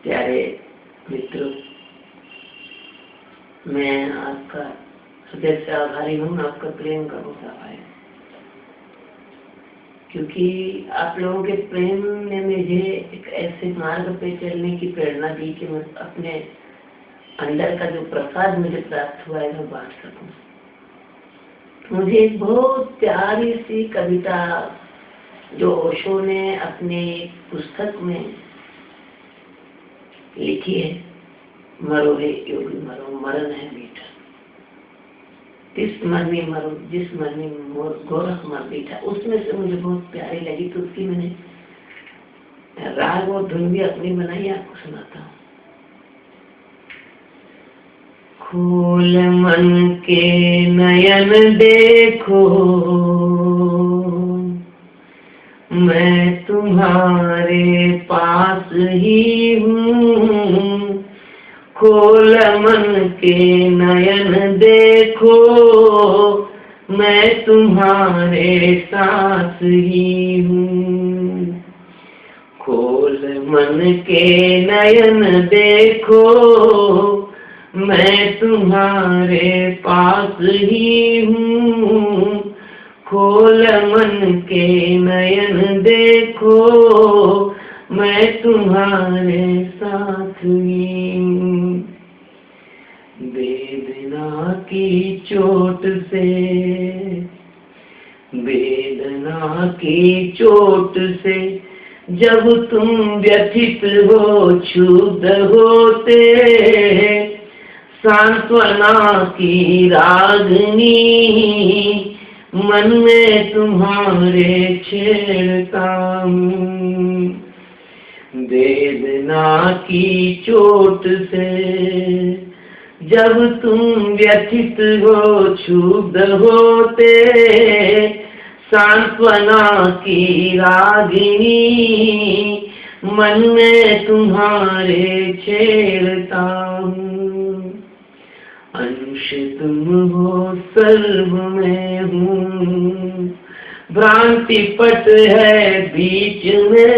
प्यारे मित्रों, मैं आपका हृदय से आभारी हूँ, आपका प्रेम का बहुत आभारी हूँ, क्योंकि आप लोगों के प्रेम ने मुझे एक ऐसे मार्ग पे चलने की प्रेरणा दी कि मैं अपने अंदर का जो प्रसाद मुझे प्राप्त हुआ है वो बांट सकूं। मुझे एक बहुत प्यारी सी कविता जो ओशो ने अपने पुस्तक में लिखी है, मरो रे योगी मरो, मरण है मीठा, जिस मरनी मरो जिस मरनी गोरख मर बैठा, उसमें से मुझे बहुत प्यारी लगी तो उसकी मैंने राग और धुन भी अपनी बनाई, आपको सुनाता हूँ। खोल मन के नयन देखो, मैं तुम्हारे पास ही हूँ। खोल मन के नयन देखो, मैं तुम्हारे साथ ही हूँ। खोल मन के नयन देखो, मैं तुम्हारे पास ही हूँ। खोल मन के नयन देखो, मैं तुम्हारे साथ ही हूँ। वेदना की चोट से, वेदना की चोट से जब तुम व्यथित हो, क्षुब्ध होते, सांत्वना की रागनी मन में तुम्हारे छेड़ता हूँ। वेदना की चोट से जब तुम व्यथित हो, क्षुब्ध होते, सांत्वना की रागिनी मन में तुम्हारे छेड़ता हूँ। अंश तुम हो सर्व में हूँ, भ्रांति पट है बीच में,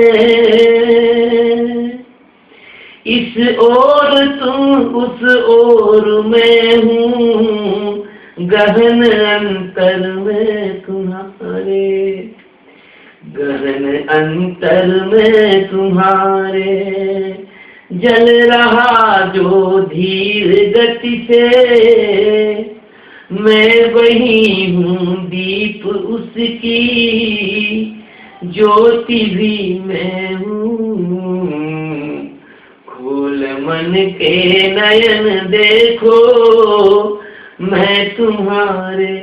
इस ओर तुम उस ओर में हूँ, गहन अंतर में तुम्हारे, गहन अंतर में तुम्हारे, जल रहा जो धीर गति से, मैं वही हूँ दीप उसकी, ज्योति भी मैं हूँ। खोल मन के नयन देखो, मैं तुम्हारे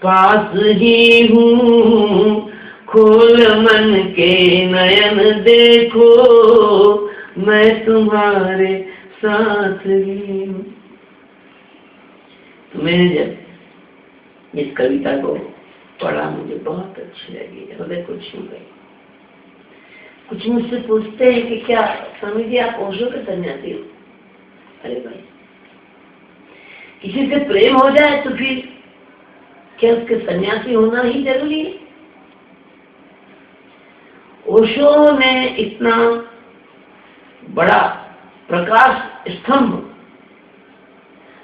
पास ही हूँ। खोल मन के नयन देखो, मैं तुम्हारे साथ ही हूँ। तो मैंने जब इस कविता को पढ़ा, मुझे बहुत अच्छी लगी, हृदय को छू गई। कुछ मुझसे पूछते हैं कि क्या स्वामी जी आप ओशो के सन्यासी हो? अरे भाई, किसी से प्रेम हो जाए तो फिर क्या उसके सन्यासी होना ही जरूरी है? ओशो ने इतना बड़ा प्रकाश स्तंभ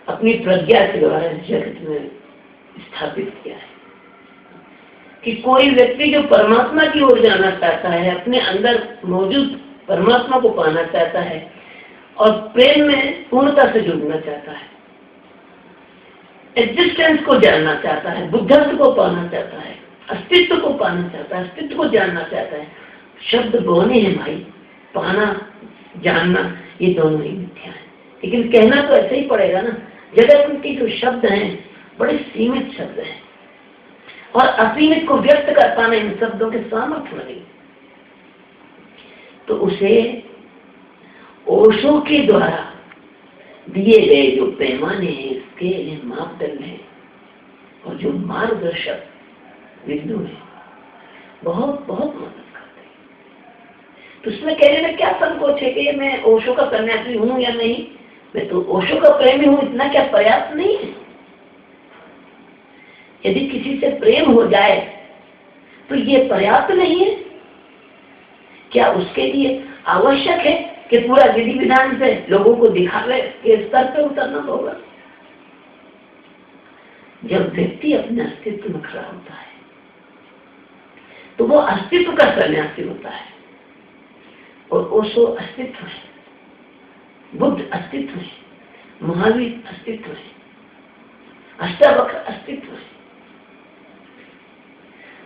अपनी प्रज्ञा के द्वारा जगत में स्थापित किया है कि कोई व्यक्ति जो परमात्मा की ओर जाना चाहता है, अपने अंदर मौजूद परमात्मा को पाना चाहता है और प्रेम में पूर्णता से जुड़ना चाहता है, एग्जिस्टेंस को जानना चाहता है, बुद्धत्व को पाना चाहता है, अस्तित्व को पाना चाहता है, अस्तित्व को जानना चाहता है। शब्द बोने हैं भाई, पाना जानना ये दोनों ही मिथ्या है, लेकिन कहना तो ऐसे ही पड़ेगा ना। जगत के जो शब्द हैं बड़े सीमित शब्द हैं और असीमित को व्यक्त कर पाना इन शब्दों के सामर्थ्य नहीं। तो उसे ओशो के द्वारा दिए गए जो पैमाने हैं, स्केल हैं, मापदंड हैं और जो मार्गदर्शक बिंदु है, बहुत बहुत मदद करते हैं। तो उसमें कहने में क्या संकोच है कि मैं ओशो का सन्यासी हूं या नहीं? मैं तो ओशो का प्रेमी हूं, इतना क्या पर्याप्त नहीं है? यदि किसी से प्रेम हो जाए तो ये पर्याप्त नहीं है? क्या उसके लिए आवश्यक है कि पूरा विधि विधान से लोगों को दिखावे के स्तर पे उतरना होगा। जब व्यक्ति अपने अस्तित्व में खड़ा होता है तो वो अस्तित्व का सन्यासी होता है। और ओशो अस्तित्व है, बुद्ध अस्तित्व है, महावीर अस्तित्व है, अष्टावक्र अस्तित्व है,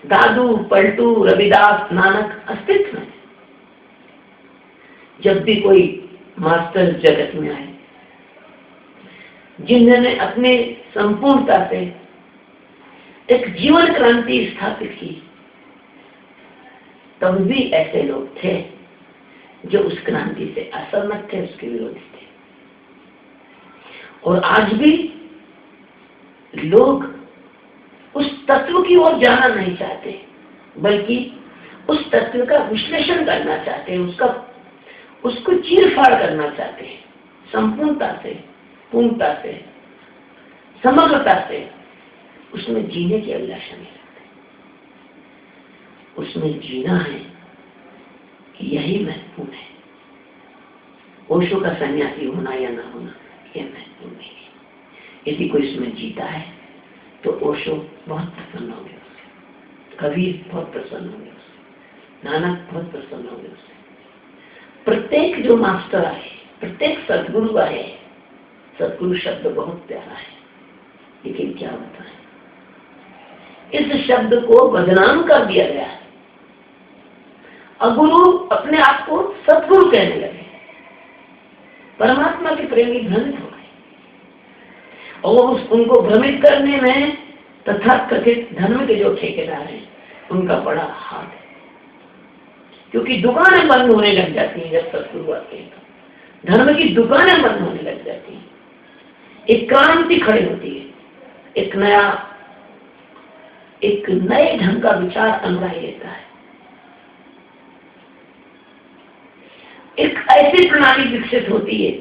दादू पलटू रविदास नानक अस्तित्व है। जब भी कोई मास्टर जगत में आए जिन्होंने अपने संपूर्णता से एक जीवन क्रांति स्थापित की, तब भी ऐसे लोग थे जो उस क्रांति से असहमत थे, उसके विरोधी थे। और आज भी लोग उस तत्व की ओर जाना नहीं चाहते, बल्कि उस तत्व का विश्लेषण करना चाहते हैं, उसको चीर-फाड़ करना चाहते हैं, संपूर्णता से, पूर्णता से, समग्रता से उसमें जीने की अभिलाषा नहीं रखते। उसमें जीना है, यही महत्वपूर्ण है। ओशो का सन्यासी होना या ना होना यह महत्वपूर्ण नहीं है। यदि कोई इसमें जीता है तो ओशो बहुत प्रसन्न होंगे उससे, कबीर बहुत प्रसन्न होंगे उससे, नानक बहुत प्रसन्न होंगे उससे। प्रत्येक जो मास्टर आए, प्रत्येक सदगुरु आए, सदगुरु शब्द बहुत प्यारा है, लेकिन क्या होता है इस शब्द को बदनाम कर दिया गया है। अगुरु अपने आप को सदगुरु कहने लगे, परमात्मा के प्रेमी भ्रमित हो गए। और उनको भ्रमित करने में तथाकथित धर्म के जो ठेकेदार हैं उनका बड़ा हाथ है, क्योंकि दुकानें बंद होने लग जाती हैं। जब सदगुरु आते हैं तो धर्म की दुकानें बंद होने लग जाती हैं, एक क्रांति खड़ी होती है, एक नए ढंग का विचार अनुयायी लेता है, एक ऐसी प्रणाली विकसित होती है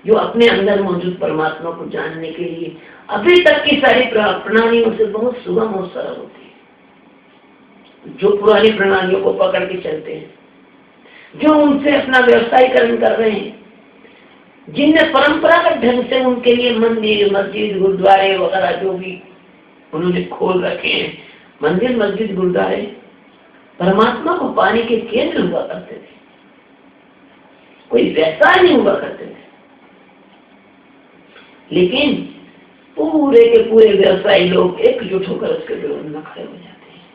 जो अपने अंदर मौजूद परमात्मा को जानने के लिए अभी तक की सारी प्रणालियों से बहुत सुगम और सरल होती है। जो पुरानी प्रणालियों को पकड़ के चलते हैं, जो उनसे अपना व्यवसायीकरण कर रहे हैं, जिनने परंपरागत ढंग से उनके लिए मंदिर मस्जिद गुरुद्वारे वगैरह जो भी उन्होंने खोल रखे हैं, मंदिर मस्जिद गुरुद्वारे परमात्मा को पाने के केंद्र हुआ करते थे, कोई व्यवसाय नहीं हुआ करते थे। लेकिन पूरे के पूरे व्यवसायी लोग एकजुट होकर उसके विरोध में खड़े हो जाते हैं।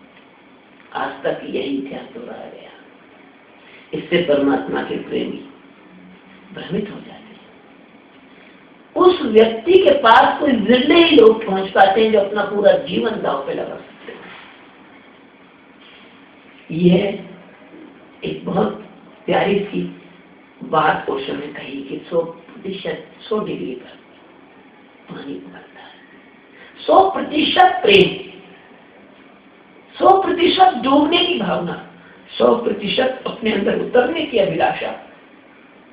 आज तक यही इतिहास दोहराया गया। इससे परमात्मा के प्रेमी भ्रमित हो जाते हैं। उस व्यक्ति के पास कोई विरले ही लोग पहुंच पाते हैं जो अपना पूरा जीवन दांव पे लगा सकते हैं। यह एक बहुत प्यारी सी बात ओशो ने कही कि 100% 100 डिग्री पर पानी उबलता है, 100% प्रेम, 100% डूबने की भावना, 100% अपने अंदर उतरने की अभिलाषा,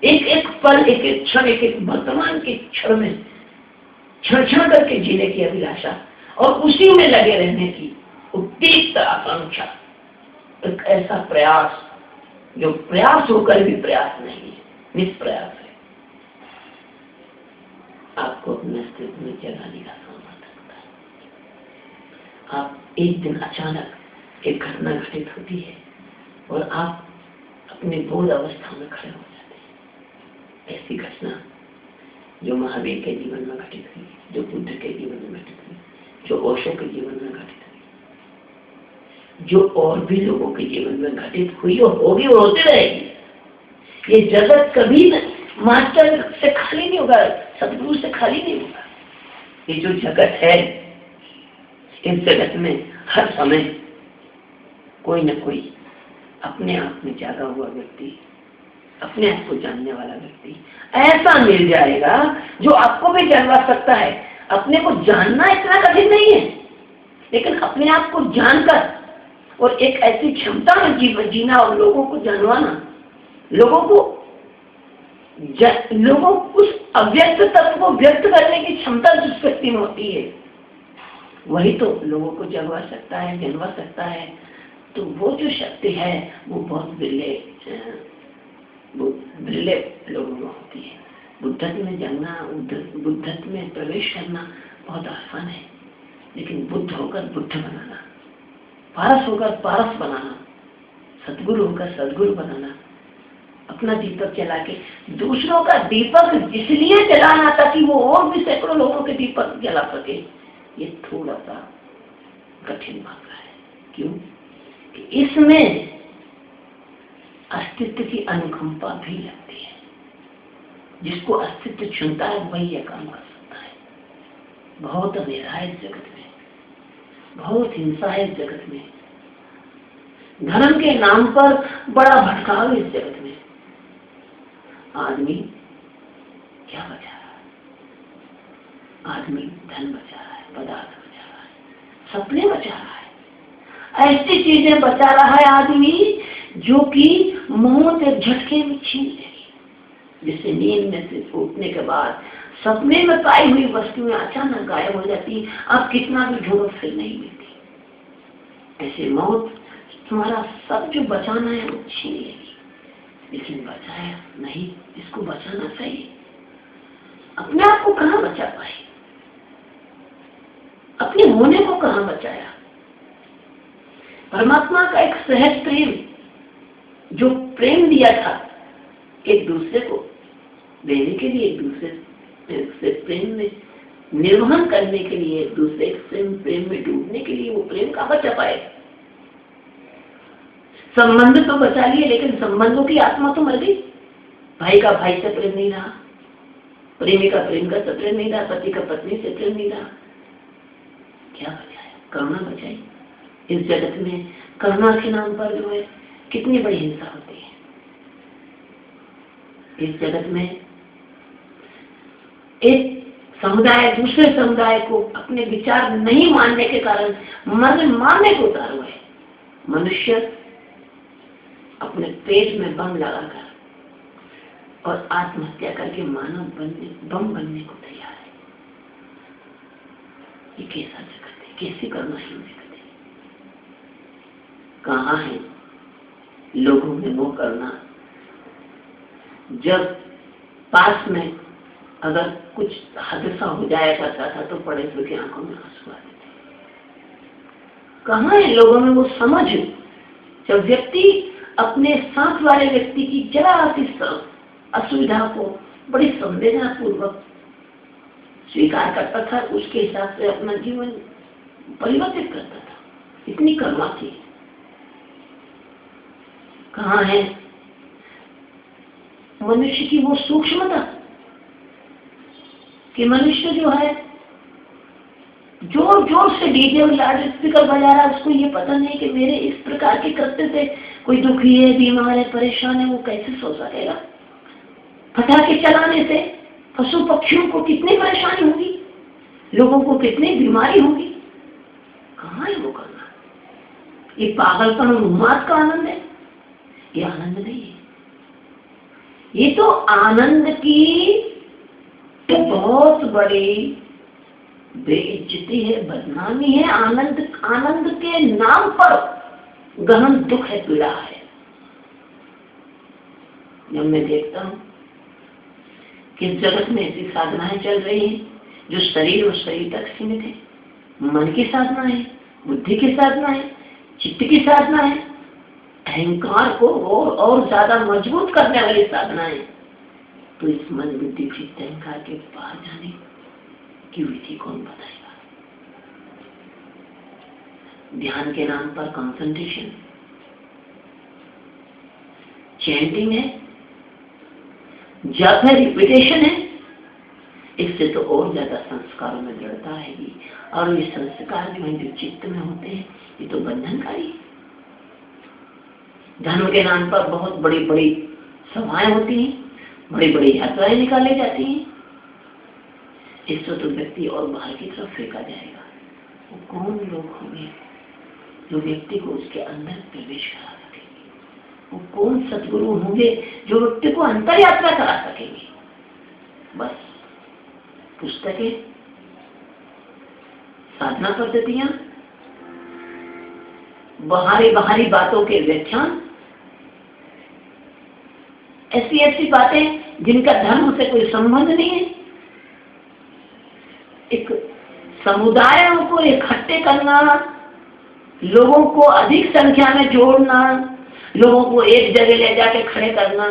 एक एक पल, एक एक क्षण, एक एक वर्तमान के क्षण में क्षण क्षण करके जीने की अभिलाषा और उसी में लगे रहने की उत्तेजित आकांक्षा, एक ऐसा प्रयास जो प्रयास होकर भी प्रयास नहीं है, निष्प्रयास है। आपको अपने अस्तित्व में जगाने का सामर्थ्य होता है। आप एक दिन अचानक एक घटना घटित होती है और आप अपने बोध अवस्था में खड़े हो जाते हैं। ऐसी घटना जो महावीर के जीवन में घटित हुई, जो बुद्ध के जीवन में घटित हुई, जो ओशो के जीवन में घटित हुई, जो और भी लोगों के जीवन में घटित हुई और होगी और होती रहेगी। ये जगत कभी मास्टर से खाली नहीं होगा, सदगुरु से खाली नहीं होगा। ये जो जगत है, इस जगत में हर समय कोई न कोई अपने आप में जागा हुआ व्यक्ति, अपने आप को जानने वाला व्यक्ति ऐसा मिल जाएगा जो आपको भी जानवा सकता है। अपने को जानना इतना कठिन नहीं है, लेकिन अपने आप को जानकर और एक ऐसी क्षमता में जीना और लोगों को जानवाना, लोगों को उस अव्यक्त तत्व को व्यक्त करने की क्षमता जिस व्यक्ति में होती है, वही तो लोगों को जगवा सकता है, जानवा सकता है। तो वो जो शक्ति है वो बहुत बिरले दुर्लभ लोगों में होती है। बुद्धत्व में जन्मना, बुद्धत्व में प्रवेश करना बहुत आसान है, लेकिन बुद्ध होकर बुद्ध बनाना, पारस होकर पारस बनाना, सद्गुरु होकर सद्गुरु बनाना, अपना दीपक जला के दूसरों का दीपक इसलिए जलाना ताकि वो और भी सैकड़ों लोगों के दीपक जला सके, ये थोड़ा सा कठिन मामला है। क्यों? कि इसमें अस्तित्व की अनुकंपा भी लगती है। जिसको अस्तित्व चुनता है वही यह काम कर सकता है। बहुत अंधेरा है इस जगत में, बहुत हिंसा है इस जगत में, धर्म के नाम पर बड़ा भटकाव इस जगत में। आदमी क्या बचा रहा है? आदमी धन बचा रहा है, पदार्थ बचा रहा है, सपने बचा रहा है, ऐसी चीजें बचा रहा है आदमी जो कि मौत एक झटके में छीन लेगी, जिससे नींद में से उठने के बाद सपने में पाई हुई वस्तुएं अचानक गायब हो जाती, आप कितना भी ढूंढो फिर नहीं मिलती। ऐसे मौत तुम्हारा सब जो बचाना है वो छीन लेगी, लेकिन बचाया नहीं। इसको बचाना चाहिए। अपने आप को कहाँ बचा पाए? अपने होने को कहाँ बचाया? परमात्मा का एक सहज प्रेम, जो प्रेम दिया था एक दूसरे को देने के लिए, एक दूसरे से प्रेम में निर्वहन करने के लिए, एक दूसरे से प्रेम में डूबने के लिए, वो प्रेम कहाँ बचा पाए? संबंध तो बचा लिए, लेकिन संबंधों की आत्मा तो मर गई। भाई का भाई से प्रेम नहीं रहा, प्रेमी का प्रेम का प्रेम नहीं रहा, पति का पत्नी से प्रेम नहीं रहा। क्या बचाया? करुणा बचाई। इस जगत में करुणा के नाम पर जो है कितनी बड़ी हिंसा होती है। इस जगत में एक समुदाय दूसरे समुदाय को अपने विचार नहीं मानने के कारण मारने को उतार हुए। मनुष्य अपने पेट में बम लगाकर और आत्महत्या करके बम बनने को तैयार है। ये कैसा जगत है? कैसी करुणाहीन जगत है? कहाँ है लोगों में वो करुणा? जब पास में अगर कुछ हादसा हो जाया करता था तो पड़ोसियों की आंखों में आंसू आते थे। कहाँ है लोगों में वो समझ? जब व्यक्ति अपने साथ वाले व्यक्ति की जरा सी असुविधा को बड़ी संवेदना पूर्वक स्वीकार करता था, उसके हिसाब से अपना जीवन परिवर्तित करता था, इतनी करुणा थी। कहाँ है मनुष्य की वो सूक्ष्मता कि मनुष्य जो है जोर जोर से डीजे और लाउड स्पीकर बजा रहा है, उसको ये पता नहीं कि मेरे इस प्रकार के कृत्य से कोई दुखी है, बीमार है, परेशान है, वो कैसे सो सकेगा। पटाखे चलाने से पशु पक्षियों को कितनी परेशानी होगी, लोगों को कितनी बीमारी होगी। कहाँ है वो करना? ये पागलपन और उन्माद का आनंद है, ये आनंद नहीं है। ये तो आनंद की बहुत बड़ी बेइज्जती है, बदनामी है। आनंद के नाम पर गहन दुख है, पीड़ा है। जब मैं देखता हूँ कि इस जगत में ऐसी साधनाएं चल रही हैं जो शरीर और शरीर तक सीमित है, मन की साधना है, बुद्धि की साधना है, चित्त की साधना है, अहंकार को और ज्यादा मजबूत करने वाली साधना है। तो इस मन बुद्धि चित्त अहंकार के पार जाने की विधि कौन बताएगा? ध्यान के नाम पर कंसंट्रेशन, चैंटिंग है, जप है, रिपीटेशन है। इससे तो और ज्यादा संस्कारों में दृढ़ता आएगी। और ये संस्कार जो है जो चित्त में होते हैं, ये तो बंधनकारी है। धर्म के नाम पर बहुत बड़ी बड़ी सभाएं होती हैं, बड़ी बड़ी यात्राएं निकाली जाती हैं। इससे तो व्यक्ति और बाहर की तरफ फेंका जाएगा। वो कौन लोग होंगे जो व्यक्ति को उसके अंदर प्रवेश करा सकेंगे? वो कौन सद्गुरु होंगे जो व्यक्ति को अंतर यात्रा करा सकेंगे? बस पुस्तकें, साधना पद्धतियां, बाहरी बातों के व्याख्यान, ऐसी ऐसी बातें जिनका धर्म से कोई संबंध नहीं है। एक समुदायों को इकट्ठे करना, लोगों को अधिक संख्या में जोड़ना, लोगों को एक जगह ले जाके खड़े करना।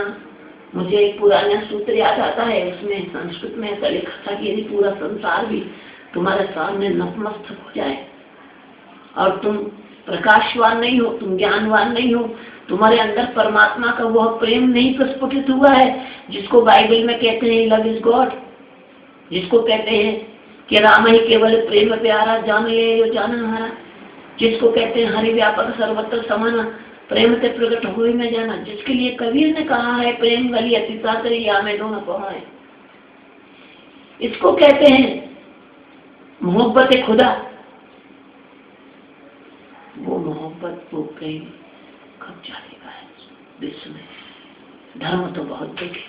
मुझे एक पुराना सूत्र याद आता है, उसमें संस्कृत में ऐसा लिखा था कि यदि पूरा संसार भी तुम्हारे सामने नतमस्तक हो जाए और तुम प्रकाशवान नहीं हो, तुम ज्ञानवान नहीं हो, तुम्हारे अंदर परमात्मा का वह प्रेम नहीं प्रस्फुटित हुआ है जिसको बाइबल में कहते हैं लव इज गॉड, जिसको कहते हैं कि राम ही केवल प्रेम प्यारा, जान ले जाना हारा, जिसको कहते हैं हरि व्यापक सर्वत्र समाना, प्रेम से प्रकट हुए में जाना, जिसके लिए कबीर ने कहा है प्रेम वाली अतिशा करी या में दोनों कहा है। इसको कहते हैं मोहब्बत खुदा। वो मोहब्बत, वो प्रेम कब जाएगा है विश्व में? धर्म तो बहुत देखे,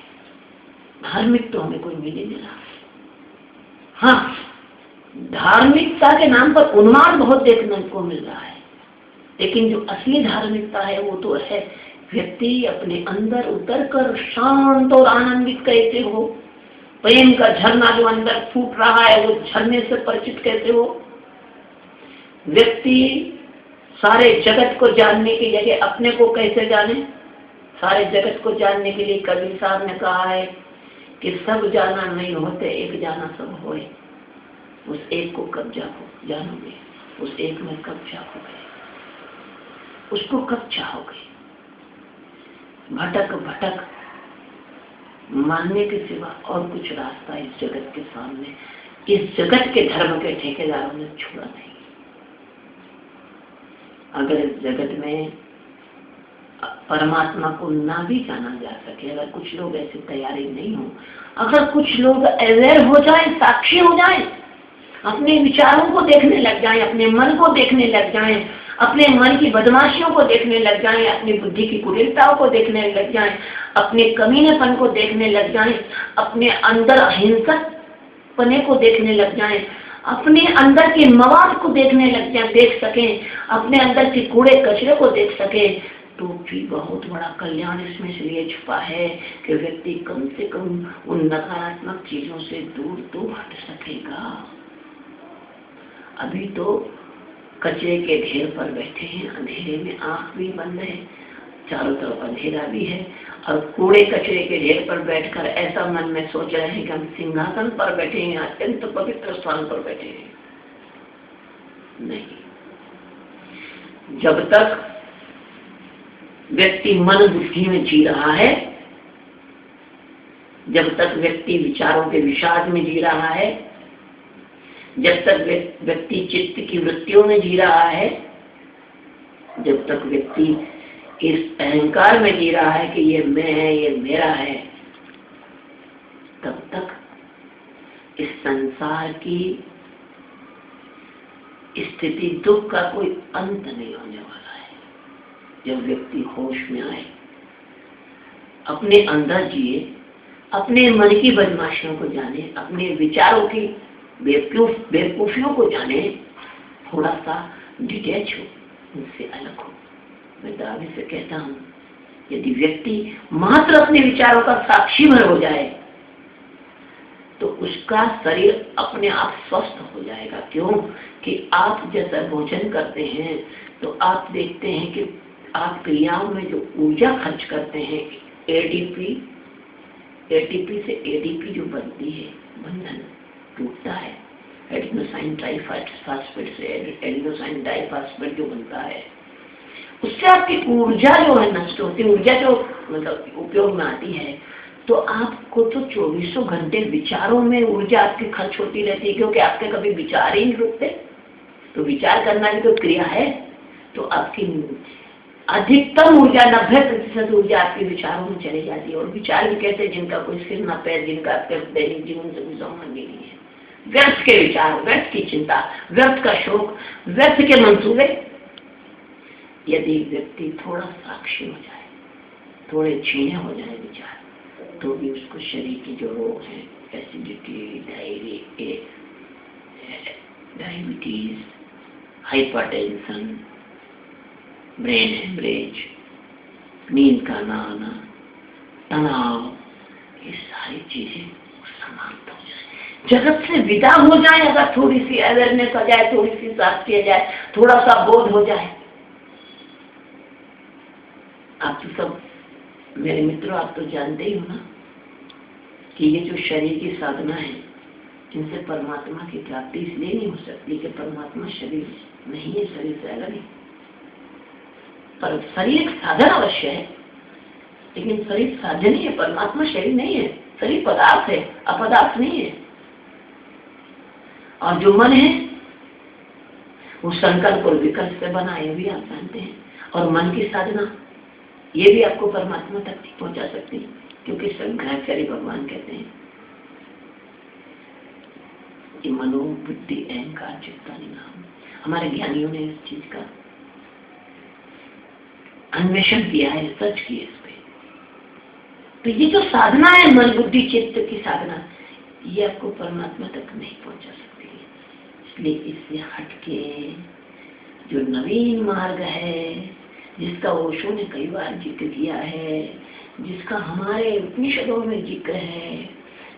धार्मिक तो हमें कोई मिल ही नहीं रहा। हाँ, धार्मिकता के नाम पर उन्माद बहुत देखने को मिल रहा है, लेकिन जो असली धार्मिकता है वो तो है व्यक्ति अपने अंदर उतर कर शांत और आनंदित कैसे हो, प्रेम का झरना जो अंदर फूट रहा है वो झरने से परिचित कैसे हो। व्यक्ति सारे जगत को जानने की जगह अपने को कैसे जाने। सारे जगत को जानने के लिए कबीर साहब ने कहा है कि सब जाना नहीं होते, एक जाना सब होए। उस एक को कब जानोगे, उस एक में कब जाओगे, उसको कब चाहोगे। भटक भटक मानने के सिवा और कुछ रास्ता इस जगत के सामने, इस जगत के धर्म के ठेकेदारों ने छोड़ा नहीं। अगर इस जगत में परमात्मा को ना भी जाना जा सके, अगर कुछ लोग ऐसी तैयारी नहीं हो, अगर कुछ लोग अवेयर हो जाए, साक्षी हो जाए, अपने विचारों को देखने लग जाएं, अपने मन को देखने लग जाएं, अपने मन की बदमाशियों को देखने लग जाएं, अपनी बुद्धि की कुटिलताओं को देखने लग जाएं, अपने कमीनेपन को देखने लग जाएं, अपने अंदर अहिंसक पने को देखने लग जाएं, अपने अंदर के मवाद को देखने लग जाएं, देख सकें, अपने अंदर के कूड़े कचरे को देख सकें, तो भी बहुत बड़ा कल्याण इसमें इसलिए छुपा है कि व्यक्ति कम से कम उन नकारात्मक चीजों से दूर तो हट सकेगा। अभी तो कचरे के ढेर पर बैठे हैं, अंधेरे में आंख भी बंद है, चारों तरफ अंधेरा भी है, और कूड़े कचरे के ढेर पर बैठकर ऐसा मन में सोच रहे हैं कि हम सिंहासन पर बैठे हैं, अत्यंत पवित्र स्थान पर बैठे हैं। नहीं, जब तक व्यक्ति मन बुद्धि में जी रहा है, जब तक व्यक्ति विचारों के विषाद में जी रहा है, जब तक व्यक्ति चित्त की वृत्तियों में जी रहा है, जब तक व्यक्ति इस अहंकार में जी रहा है कि ये मैं है, ये मेरा है, तब तक इस संसार की स्थिति दुख का कोई अंत नहीं होने वाला है। जब व्यक्ति होश में आए, अपने अंदर जिए, अपने मन की बदमाशियों को जाने, अपने विचारों की बेवकूफियों को जाने, थोड़ा सा डिटैच हो, उनसे अलग हो। मैं दावे से कहता हूँ, यदि व्यक्ति मात्र अपने विचारों का साक्षी भर हो जाए तो उसका शरीर अपने आप स्वस्थ हो जाएगा। क्यों? कि आप जैसा भोजन करते हैं तो आप देखते हैं कि आप क्रियाओं में जो ऊर्जा खर्च करते हैं, एटीपी से एडीपी जो बनती है, बंधन टूटता है, एडिनोसाइन ट्राइफॉस्फेट से एडिनोसाइन डाइफॉस्फेट जो बनता है, उससे आपकी ऊर्जा जो है नष्ट होती है। ऊर्जा जो मतलब उपयोग में आती है, तो आपको तो 24 घंटे विचारों में ऊर्जा आपकी खर्च होती रहती है, क्योंकि आपके कभी विचार ही नहीं रुकते। तो विचार करना भी तो क्रिया है, तो आपकी अधिकतम ऊर्जा 90% ऊर्जा आपके विचारों में चली जाती है। और विचार भी कहते हैं जिनका कोई सिर ना पैर, जिनका आपके दैनिक जीवन से कोई संबंध नहीं है। व्यर्थ के विचार, व्यर्थ की चिंता, व्यर्थ का शोक, व्यर्थ के मंसूबे। यदि व्यक्ति थोड़ा साक्षी हो जाए, थोड़े छीने हो जाए विचार, तो भी उसको शरीर की जो रोग है, acidity, diabetes, hypertension, brain haemorrhage, नींद का ना आना, तनाव, ये सारी चीजें समाप्त हो जाए, जगत से विदा हो जाए। अगर थोड़ी सी अवेयरनेस आ जाए, थोड़ी सी शांति आ जाए, थोड़ा सा बोध हो जाए। आप तो सब मेरे मित्रों, आप तो जानते ही हो ना कि ये जो शरीर की साधना है, इनसे परमात्मा की प्राप्ति इसलिए नहीं हो सकती कि परमात्मा शरीर नहीं है, शरीर से अलग है। पर शरीर साधन अवश्य है, लेकिन शरीर साधन ही है, परमात्मा शरीर नहीं है। शरीर पदार्थ है, अपदार्थ नहीं है। और जो मन है वो संकल्प और विकल्प से बना, ये भी आप जानते हैं। और मन की साधना ये भी आपको परमात्मा तक नहीं पहुंचा सकती, क्योंकि शंकराचार्य भगवान कहते हैं कि मनो बुद्धि अहंकार चित्तानि नाम। हमारे ज्ञानियों ने इस चीज का अन्वेषण किया है, रिसर्च किया इस पे। तो ये जो साधना है, मन बुद्धि चित्त की साधना, ये आपको परमात्मा तक नहीं पहुंचा सकती। इसलिए इससे हटके जो नवीन मार्ग है, जिसका ओशो ने कई बार जिक्र किया है, जिसका हमारे उपनिषदों में जिक्र है,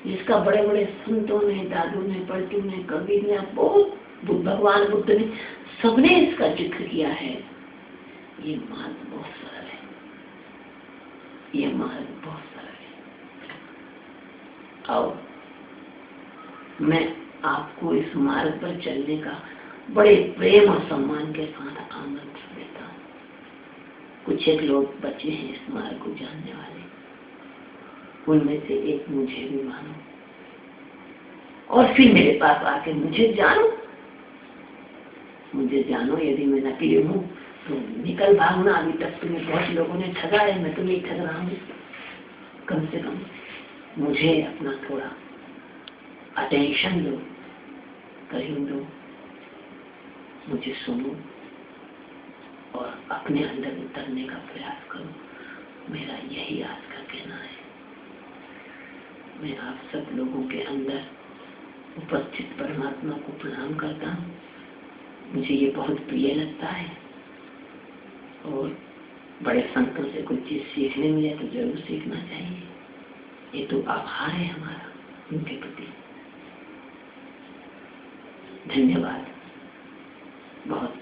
जिसका बड़े बड़े संतों ने, दादू ने, पलटू ने, कबीर ने, बहुत भगवान बुद्ध ने, सबने इसका जिक्र किया है। ये मार्ग बहुत सरल है, ये मार्ग बहुत सरल है। और मैं आपको इस मार्ग पर चलने का बड़े प्रेम और सम्मान के साथ आमंत्रण देता हूँ। कुछ एक लोग बचे हैं इस मार्ग को जानने वाले, उनमें से एक मुझे भी मानो और फिर मेरे पास आके मुझे जानो। मुझे जानो, यदि मैं नकली हूँ तो निकल भागना। अभी तक तुम्हें बहुत लोगों ने ठगा है, मैं तो नहीं ठग रहा हूँ। कम से कम मुझे अपना थोड़ा अटेंशन दो, कहीं दो, मुझे सुनो और अपने अंदर उतरने का प्रयास करो। मेरा यही आज का कहना है। मैं आप सब लोगों के अंदर उपस्थित परमात्मा को प्रणाम करता हूँ। मुझे ये बहुत प्रिय लगता है और बड़े संतों से कुछ चीज सीखने मिले तो जरूर सीखना चाहिए। ये तो आभार है हमारा उनके प्रति। धन्यवाद, बहुत